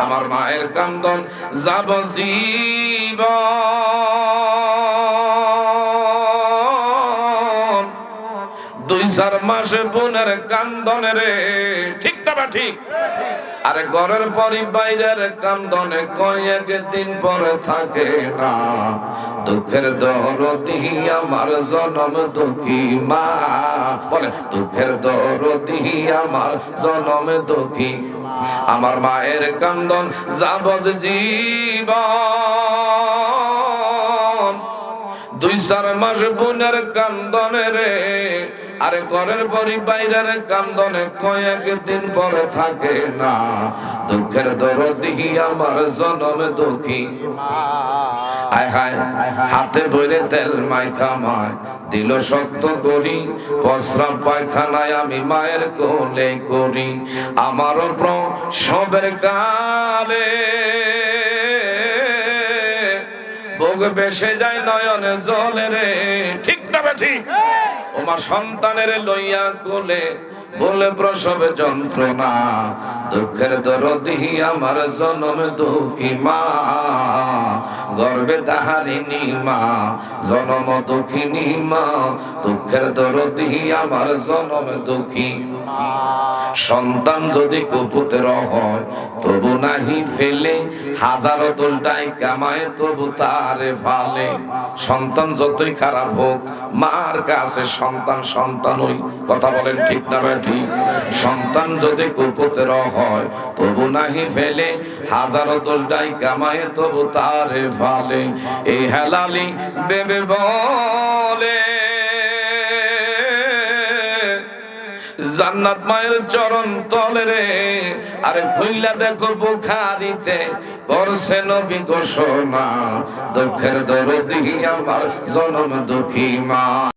আমার মায়ের কান্দন যাবজীবন। 2-4 মাস বোনের কান্দনে রে, ঠিক না ঠিক? আরে ঘরের পরি বাইরের কান্দনে কয়েকদিন পরে থাকে না। দুঃখের দরদি আমার জনম দুঃখী মা, বলে দুঃখের দরদি আমার জনম দুঃখী। আমার মায়ের কান্দন যাবজ্জীবন। 2-4 মাস বোনের কান্দনে রে, আরে ঘরের পরি বাইরের কান্দনে কয়েকদিন পরে থাকে না। দুঃখের দরদি আমার জনম দুঃখী। হায় হায় হাতে বইরে তেল মাইখা মায় দিল শক্ত করি, প্রস্রাব পায়খানায় আমি মায়ের কোলে করি। আমারও প্রসবের কালে বুক বেসে যায় নয়নে জলে রে, ঠিক না ঠিক? ওমা সন্তানের লইয়া কোলে বলে প্রসব যন্ত্রণা। দুঃখের দরদি আমার জনম দুঃখী মা, গর্বে তাহারিনী মা জনম দুঃখিনী মা। দুঃখের দরদি আমার জনম দুঃখী। সন্তান যদি কুপুত্র হয় তবু নাহি ফেলে, হাজারো দোলটাই কামায় তবু তারে ফালে। সন্তান যতই খারাপ হোক মার কাছে সন্তান সন্তানই, কথা বলেন ঠিক না ঠিক? সন্তান যদি কুপুত্র হয় তবু নাহি ফেলে, হাজারো দোলটাই কামায় তবু তারে ফালে। এই হেলালি বেবে বলে জান্নাত মায়ের চরণ তলে রে। আরে খুইলা দেখো বুখারীতে করছে নবী ঘোষণা, দুঃখের দরদি আমার জনম দুঃখী মা।